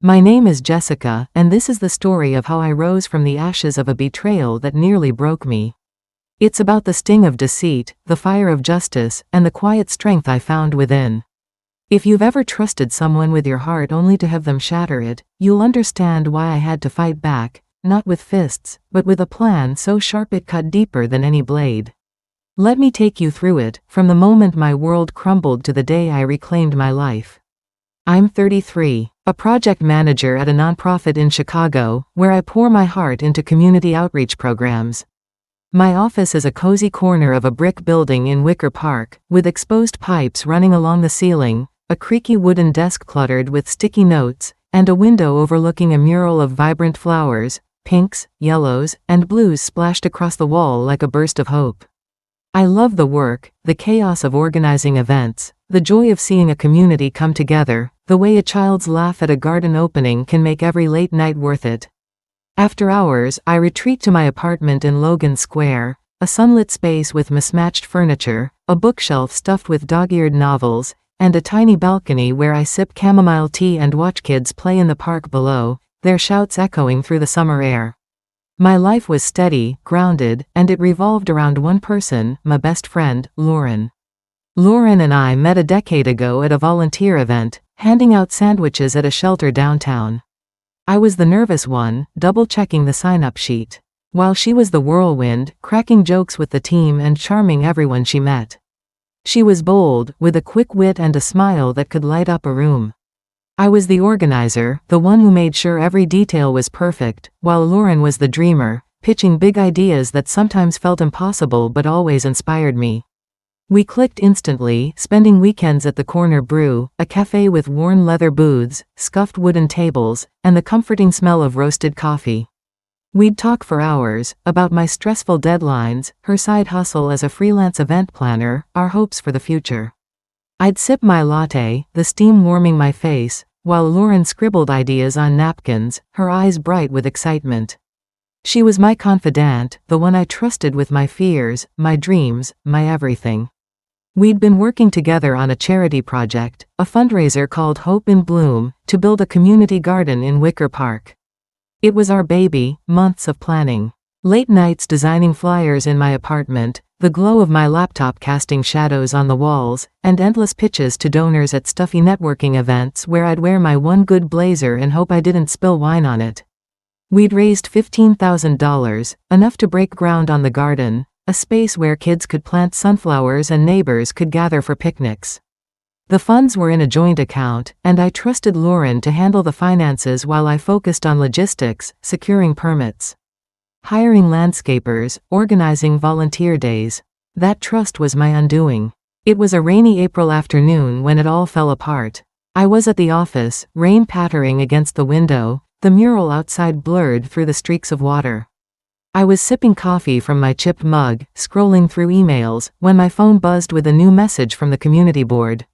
My name is Jessica, and this is the story of how I rose from the ashes of a betrayal that nearly broke me. It's about the sting of deceit, the fire of justice, and the quiet strength I found within. If you've ever trusted someone with your heart only to have them shatter it, you'll understand why I had to fight back, not with fists, but with a plan so sharp it cut deeper than any blade. Let me take you through it, from the moment my world crumbled to the day I reclaimed my life. I'm 33, a project manager at a nonprofit in Chicago, where I pour my heart into community outreach programs. My office is a cozy corner of a brick building in Wicker Park, with exposed pipes running along the ceiling, a creaky wooden desk cluttered with sticky notes, and a window overlooking a mural of vibrant flowers, pinks, yellows, and blues splashed across the wall like a burst of hope. I love the work, the chaos of organizing events, the joy of seeing a community come together, the way a child's laugh at a garden opening can make every late night worth it. After hours, I retreat to my apartment in Logan Square, a sunlit space with mismatched furniture, a bookshelf stuffed with dog-eared novels, and a tiny balcony where I sip chamomile tea and watch kids play in the park below, their shouts echoing through the summer air. My life was steady, grounded, and it revolved around one person, my best friend, Lauren. Lauren and I met a decade ago at a volunteer event, handing out sandwiches at a shelter downtown. I was the nervous one, double-checking the sign-up sheet, while she was the whirlwind, cracking jokes with the team and charming everyone she met. She was bold, with a quick wit and a smile that could light up a room. I was the organizer, the one who made sure every detail was perfect, while Lauren was the dreamer, pitching big ideas that sometimes felt impossible but always inspired me. We clicked instantly, spending weekends at the Corner Brew, a cafe with worn leather booths, scuffed wooden tables, and the comforting smell of roasted coffee. We'd talk for hours, about my stressful deadlines, her side hustle as a freelance event planner, our hopes for the future. I'd sip my latte, the steam warming my face, while Lauren scribbled ideas on napkins, her eyes bright with excitement. She was my confidant, the one I trusted with my fears, my dreams, my everything. We'd been working together on a charity project, a fundraiser called Hope in Bloom, to build a community garden in Wicker Park. It was our baby, months of planning. Late nights designing flyers in my apartment, the glow of my laptop casting shadows on the walls, and endless pitches to donors at stuffy networking events where I'd wear my one good blazer and hope I didn't spill wine on it. We'd raised $15,000, enough to break ground on the garden, a space where kids could plant sunflowers and neighbors could gather for picnics. The funds were in a joint account, and I trusted Lauren to handle the finances while I focused on logistics, securing permits, hiring landscapers, organizing volunteer days. That trust was my undoing. It was a rainy April afternoon when it all fell apart. I was at the office, rain pattering against the window, the mural outside blurred through the streaks of water. I was sipping coffee from my chipped mug, scrolling through emails, when my phone buzzed with a new message from the community board.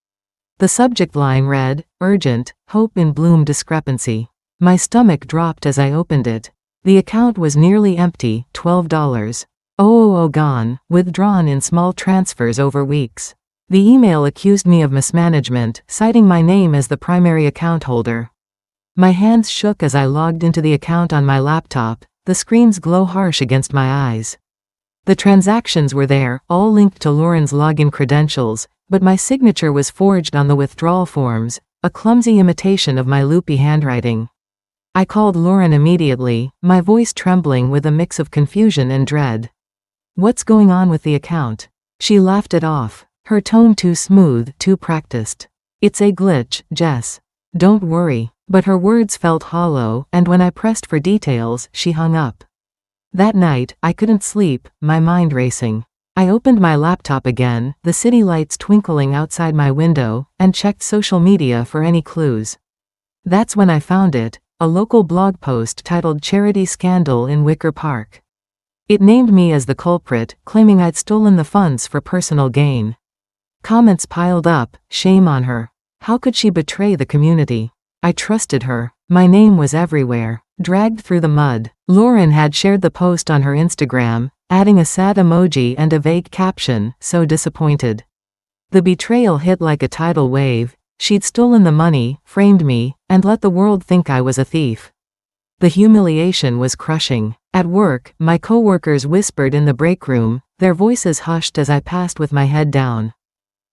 The subject line read, "Urgent, Hope in Bloom discrepancy." My stomach dropped as I opened it. The account was nearly empty, $12. Gone, withdrawn in small transfers over weeks. The email accused me of mismanagement, citing my name as the primary account holder. My hands shook as I logged into the account on my laptop, the screen's glow harsh against my eyes. The transactions were there, all linked to Lauren's login credentials, but my signature was forged on the withdrawal forms, a clumsy imitation of my loopy handwriting. I called Lauren immediately, my voice trembling with a mix of confusion and dread. "What's going on with the account?" She laughed it off, her tone too smooth, too practiced. "It's a glitch, Jess. Don't worry." But her words felt hollow, and when I pressed for details, she hung up. That night, I couldn't sleep, my mind racing. I opened my laptop again, the city lights twinkling outside my window, and checked social media for any clues. That's when I found it, a local blog post titled "Charity Scandal in Wicker Park." It named me as the culprit, claiming I'd stolen the funds for personal gain. Comments piled up, shame on her. How could she betray the community? I trusted her. My name was everywhere, dragged through the mud. Lauren had shared the post on her Instagram, adding a sad emoji and a vague caption, "So disappointed." The betrayal hit like a tidal wave, She'd stolen the money, framed me, and let the world think I was a thief. The humiliation was crushing. At work, my coworkers whispered in the break room, their voices hushed as I passed with my head down.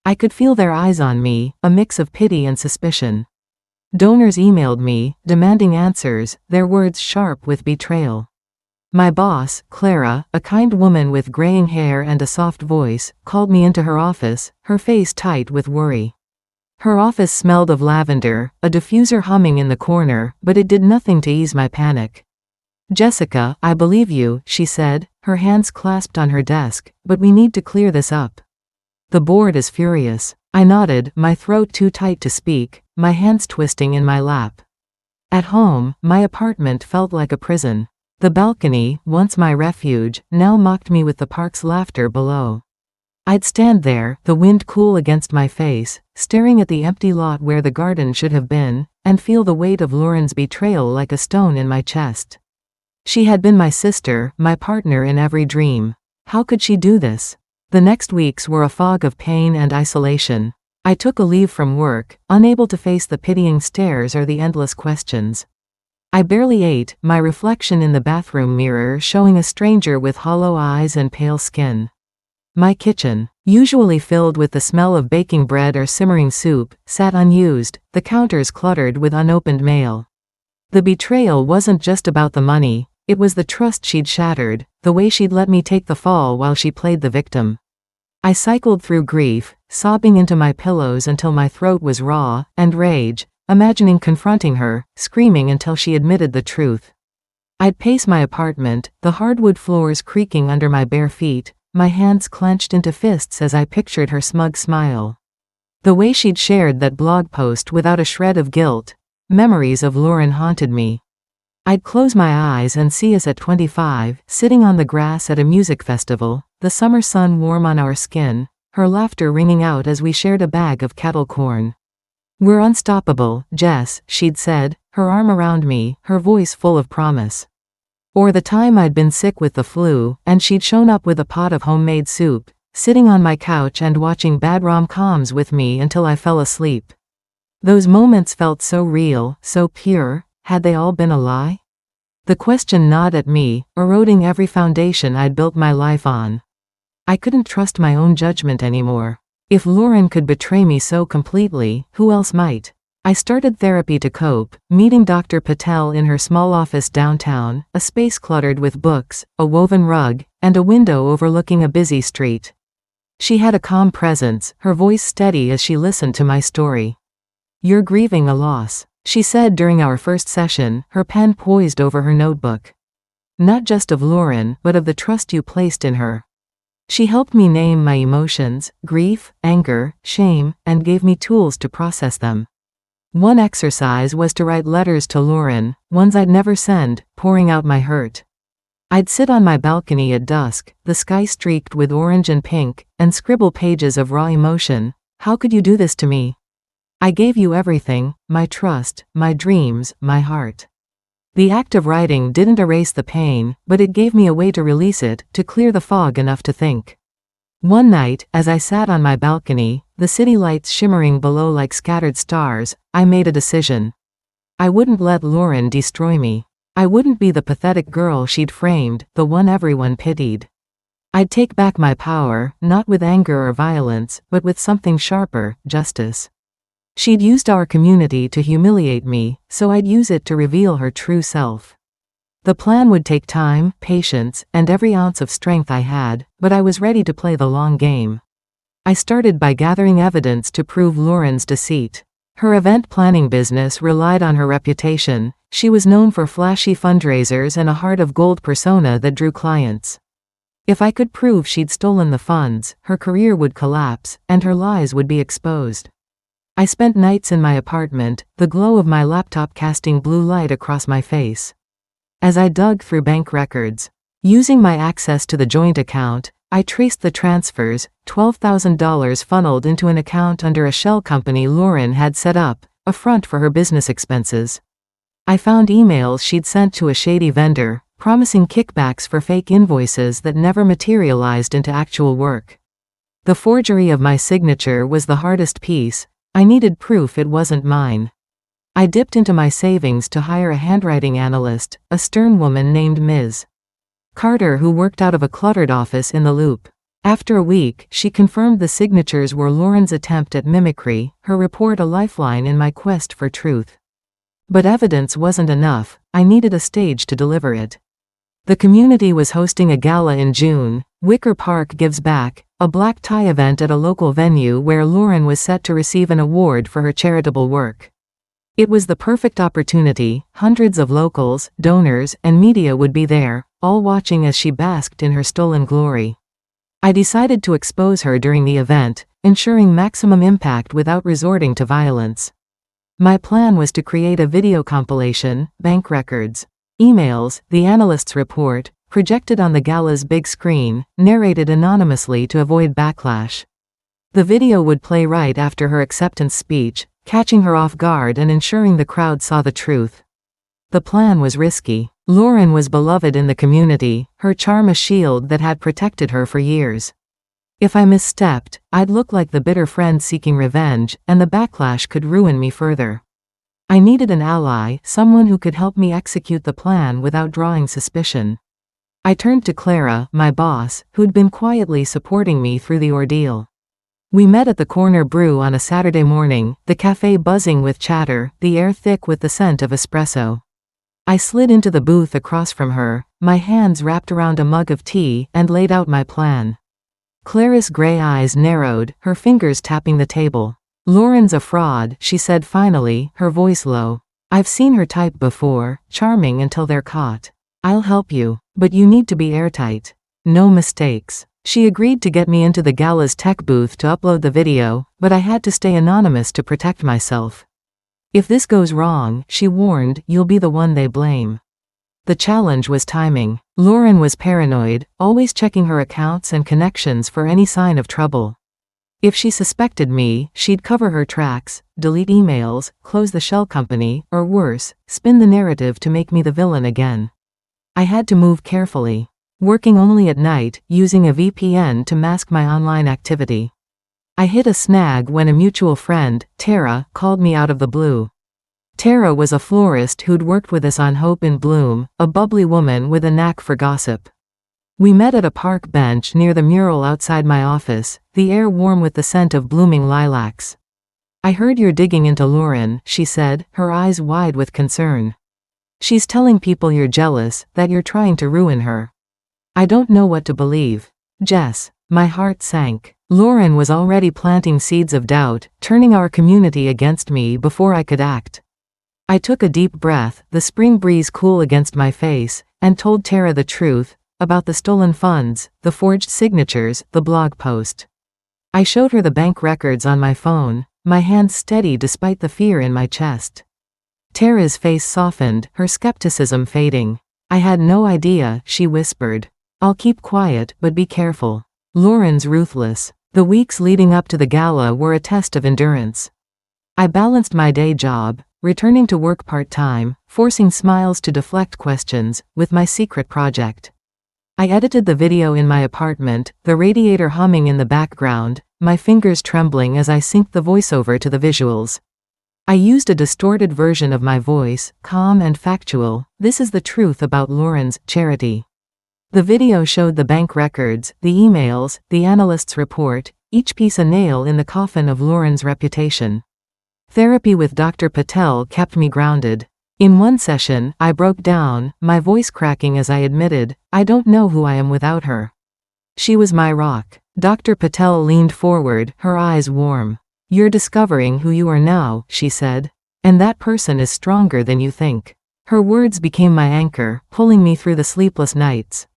I could feel their eyes on me, a mix of pity and suspicion. Donors emailed me, demanding answers, their words sharp with betrayal. My boss, Clara, a kind woman with graying hair and a soft voice, called me into her office, her face tight with worry. Her office smelled of lavender, a diffuser humming in the corner, but it did nothing to ease my panic. "Jessica, I believe you," she said, her hands clasped on her desk, "but we need to clear this up. The board is furious." I nodded, my throat too tight to speak, my hands twisting in my lap. At home, my apartment felt like a prison. The balcony, once my refuge, now mocked me with the park's laughter below. I'd stand there, the wind cool against my face, staring at the empty lot where the garden should have been, and feel the weight of Lauren's betrayal like a stone in my chest. She had been my sister, my partner in every dream. How could she do this? The next weeks were a fog of pain and isolation. I took a leave from work, unable to face the pitying stares or the endless questions. I barely ate, my reflection in the bathroom mirror showing a stranger with hollow eyes and pale skin. My kitchen, usually filled with the smell of baking bread or simmering soup, sat unused, the counters cluttered with unopened mail. The betrayal wasn't just about the money, it was the trust she'd shattered, the way she'd let me take the fall while she played the victim. I cycled through grief, sobbing into my pillows until my throat was raw, and rage, imagining confronting her, screaming until she admitted the truth. I'd pace my apartment, the hardwood floors creaking under my bare feet, my hands clenched into fists as I pictured her smug smile. The way she'd shared that blog post without a shred of guilt, memories of Lauren haunted me. I'd close my eyes and see us at 25, sitting on the grass at a music festival, the summer sun warm on our skin, her laughter ringing out as we shared a bag of kettle corn. "We're unstoppable, Jess," she'd said, her arm around me, her voice full of promise. Or the time I'd been sick with the flu, and she'd shown up with a pot of homemade soup, sitting on my couch and watching bad rom-coms with me until I fell asleep. Those moments felt so real, so pure. Had they all been a lie? The question gnawed at me, eroding every foundation I'd built my life on. I couldn't trust my own judgment anymore. If Lauren could betray me so completely, who else might? I started therapy to cope, meeting Dr. Patel in her small office downtown, a space cluttered with books, a woven rug, and a window overlooking a busy street. She had a calm presence, her voice steady as she listened to my story. "You're grieving a loss," she said during our first session, her pen poised over her notebook. "Not just of Lauren, but of the trust you placed in her." She helped me name my emotions, grief, anger, shame, and gave me tools to process them. One exercise was to write letters to Lauren, ones I'd never send, pouring out my hurt. I'd sit on my balcony at dusk, the sky streaked with orange and pink, and scribble pages of raw emotion. "How could you do this to me? I gave you everything, my trust, my dreams, my heart." The act of writing didn't erase the pain, but it gave me a way to release it, to clear the fog enough to think. One night, as I sat on my balcony, the city lights shimmering below like scattered stars, I made a decision. I wouldn't let Lauren destroy me. I wouldn't be the pathetic girl she'd framed, the one everyone pitied. I'd take back my power, not with anger or violence, but with something sharper, justice. She'd used our community to humiliate me, so I'd use it to reveal her true self. The plan would take time, patience, and every ounce of strength I had, but I was ready to play the long game. I started by gathering evidence to prove Lauren's deceit. Her event planning business relied on her reputation. She was known for flashy fundraisers and a heart of gold persona that drew clients. If I could prove she'd stolen the funds, her career would collapse, and her lies would be exposed. I spent nights in my apartment, the glow of my laptop casting blue light across my face. As I dug through bank records, using my access to the joint account, I traced the transfers, $12,000 funneled into an account under a shell company Lauren had set up, a front for her business expenses. I found emails she'd sent to a shady vendor, promising kickbacks for fake invoices that never materialized into actual work. The forgery of my signature was the hardest piece. I needed proof it wasn't mine. I dipped into my savings to hire a handwriting analyst, a stern woman named Ms. Carter who worked out of a cluttered office in the Loop. After a week, she confirmed the signatures were Lauren's attempt at mimicry, her report a lifeline in my quest for truth. But evidence wasn't enough, I needed a stage to deliver it. The community was hosting a gala in June, Wicker Park Gives Back, a black tie event at a local venue where Lauren was set to receive an award for her charitable work. It was the perfect opportunity, hundreds of locals, donors, and media would be there, all watching as she basked in her stolen glory. I decided to expose her during the event, ensuring maximum impact without resorting to violence. My plan was to create a video compilation, bank records, emails, the analyst's report, projected on the gala's big screen, narrated anonymously to avoid backlash. The video would play right after her acceptance speech, catching her off guard and ensuring the crowd saw the truth. The plan was risky. Lauren was beloved in the community, her charm a shield that had protected her for years. If I misstepped, I'd look like the bitter friend seeking revenge, and the backlash could ruin me further. I needed an ally, someone who could help me execute the plan without drawing suspicion. I turned to Clara, my boss, who'd been quietly supporting me through the ordeal. We met at the Corner Brew on a Saturday morning, the cafe buzzing with chatter, the air thick with the scent of espresso. I slid into the booth across from her, my hands wrapped around a mug of tea, and laid out my plan. Clara's gray eyes narrowed, her fingers tapping the table. "Lauren's a fraud," she said finally, her voice low. "I've seen her type before, charming until they're caught. I'll help you, but you need to be airtight. No mistakes." She agreed to get me into the gala's tech booth to upload the video, but I had to stay anonymous to protect myself. "If this goes wrong," she warned, "you'll be the one they blame." The challenge was timing. Lauren was paranoid, always checking her accounts and connections for any sign of trouble. If she suspected me, she'd cover her tracks, delete emails, close the shell company, or worse, spin the narrative to make me the villain again. I had to move carefully. Working only at night, using a VPN to mask my online activity. I hit a snag when a mutual friend, Tara, called me out of the blue. Tara was a florist who'd worked with us on Hope in Bloom, a bubbly woman with a knack for gossip. We met at a park bench near the mural outside my office, the air warm with the scent of blooming lilacs. "I heard you're digging into Lauren," she said, her eyes wide with concern. "She's telling people you're jealous, that you're trying to ruin her." I don't know what to believe. Jess. My heart sank. Lauren was already planting seeds of doubt, turning our community against me before I could act. I took a deep breath, the spring breeze cool against my face, and told Tara the truth, about the stolen funds, the forged signatures, the blog post. I showed her the bank records on my phone, my hands steady despite the fear in my chest. Tara's face softened, her skepticism fading. "I had no idea," she whispered. "I'll keep quiet, but be careful. Lauren's ruthless." The weeks leading up to the gala were a test of endurance. I balanced my day job, returning to work part-time, forcing smiles to deflect questions, with my secret project. I edited the video in my apartment, the radiator humming in the background, my fingers trembling as I synced the voiceover to the visuals. I used a distorted version of my voice, calm and factual. "This is the truth about Lauren's charity." The video showed the bank records, the emails, the analyst's report, each piece a nail in the coffin of Lauren's reputation. Therapy with Dr. Patel kept me grounded. In one session, I broke down, my voice cracking as I admitted, "I don't know who I am without her. She was my rock." Dr. Patel leaned forward, her eyes warm. "You're discovering who you are now," she said. "And that person is stronger than you think." Her words became my anchor, pulling me through the sleepless nights.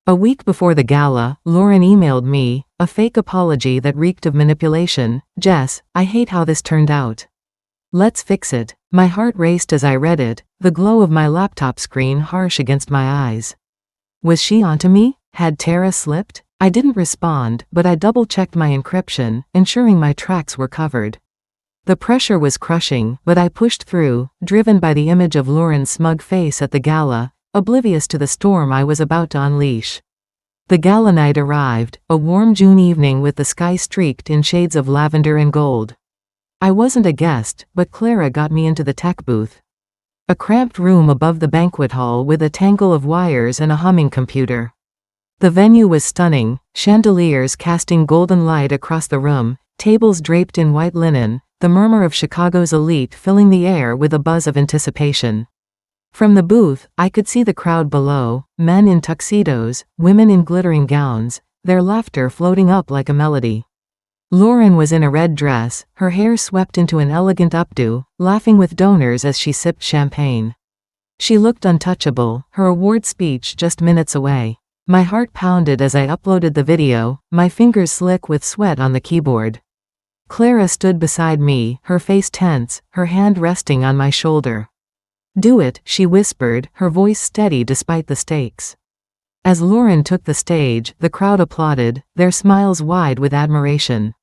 A week before the gala, Lauren emailed me, a fake apology that reeked of manipulation. "Jess, I hate how this turned out. Let's fix it." My heart raced as I read it, the glow of my laptop screen harsh against my eyes. Was she onto me? Had Tara slipped? I didn't respond, but I double-checked my encryption, ensuring my tracks were covered. The pressure was crushing, but I pushed through, driven by the image of Lauren's smug face at the gala, oblivious to the storm I was about to unleash. The gala night arrived, a warm June evening with the sky streaked in shades of lavender and gold. I wasn't a guest, but Clara got me into the tech booth. A cramped room above the banquet hall with a tangle of wires and a humming computer. The venue was stunning, chandeliers casting golden light across the room, tables draped in white linen, the murmur of Chicago's elite filling the air with a buzz of anticipation. From the booth, I could see the crowd below, men in tuxedos, women in glittering gowns, their laughter floating up like a melody. Lauren was in a red dress, her hair swept into an elegant updo, laughing with donors as she sipped champagne. She looked untouchable, her award speech just minutes away. My heart pounded as I uploaded the video, my fingers slick with sweat on the keyboard. Clara stood beside me, her face tense, her hand resting on my shoulder. "Do it," she whispered, her voice steady despite the stakes. As Lauren took the stage, the crowd applauded, their smiles wide with admiration.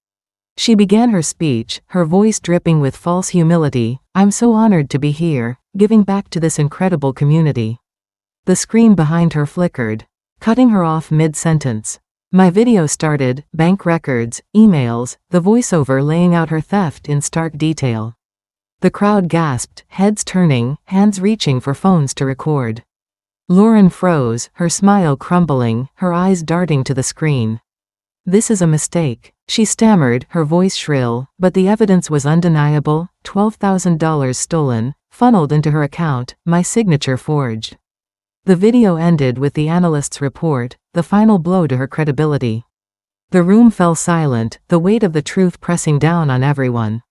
She began her speech, her voice dripping with false humility. "I'm so honored to be here, giving back to this incredible community." The screen behind her flickered, cutting her off mid-sentence. My video started, bank records, emails, the voiceover laying out her theft in stark detail. The crowd gasped, heads turning, hands reaching for phones to record. Lauren froze, her smile crumbling, her eyes darting to the screen. "This is a mistake," she stammered, her voice shrill, but the evidence was undeniable. $12,000 stolen, funneled into her account, my signature forged. The video ended with the analyst's report, the final blow to her credibility. The room fell silent, the weight of the truth pressing down on everyone.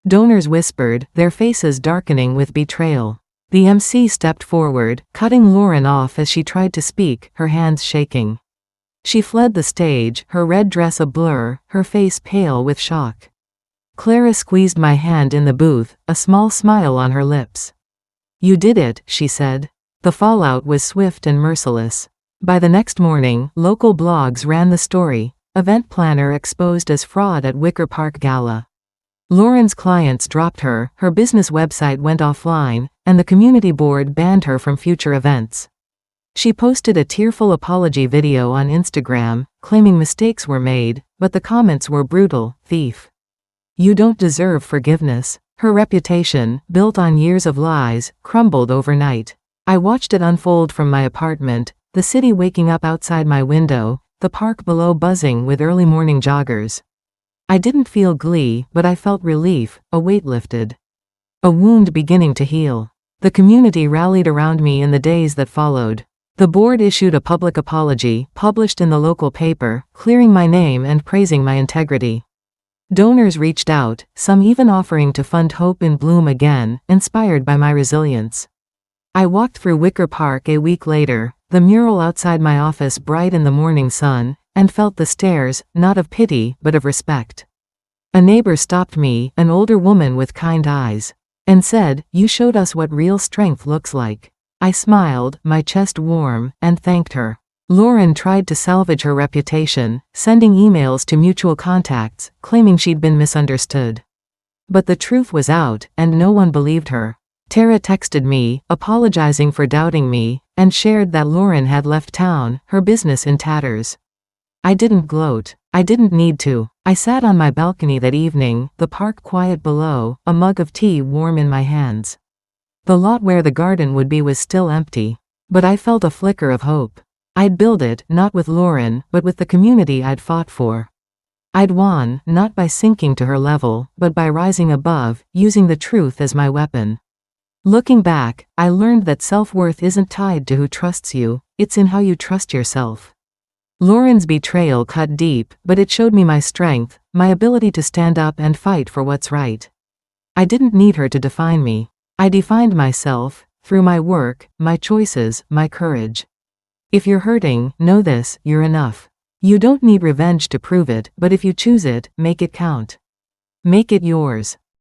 Donors whispered, their faces darkening with betrayal. The MC stepped forward, cutting Lauren off as she tried to speak, her hands shaking. She fled the stage, her red dress a blur, her face pale with shock. Clara squeezed my hand in the booth, a small smile on her lips. "You did it," she said. The fallout was swift and merciless. By the next morning, local blogs ran the story, event planner exposed as fraud at Wicker Park Gala. Lauren's clients dropped her, her business website went offline, and the community board banned her from future events. She posted a tearful apology video on Instagram, claiming mistakes were made, but the comments were brutal. "Thief. You don't deserve forgiveness." Her reputation, built on years of lies, crumbled overnight. I watched it unfold from my apartment, the city waking up outside my window, the park below buzzing with early morning joggers. I didn't feel glee, but I felt relief, a weight lifted. A wound beginning to heal. The community rallied around me in the days that followed. The board issued a public apology, published in the local paper, clearing my name and praising my integrity. Donors reached out, some even offering to fund Hope in Bloom again, inspired by my resilience. I walked through Wicker Park a week later, the mural outside my office bright in the morning sun, and felt the stares, not of pity, but of respect. A neighbor stopped me, an older woman with kind eyes, and said, "You showed us what real strength looks like." I smiled, my chest warm, and thanked her. Lauren tried to salvage her reputation, sending emails to mutual contacts, claiming she'd been misunderstood. But the truth was out, and no one believed her. Tara texted me, apologizing for doubting me, and shared that Lauren had left town, her business in tatters. I didn't gloat. I didn't need to. I sat on my balcony that evening, the park quiet below, a mug of tea warm in my hands. The lot where the garden would be was still empty. But I felt a flicker of hope. I'd build it, not with Lauren, but with the community I'd fought for. I'd won, not by sinking to her level, but by rising above, using the truth as my weapon. Looking back, I learned that self-worth isn't tied to who trusts you, it's in how you trust yourself. Lauren's betrayal cut deep, but it showed me my strength, my ability to stand up and fight for what's right. I didn't need her to define me. I defined myself, through my work, my choices, my courage. If you're hurting, know this, you're enough. You don't need revenge to prove it, but if you choose it, make it count. Make it yours.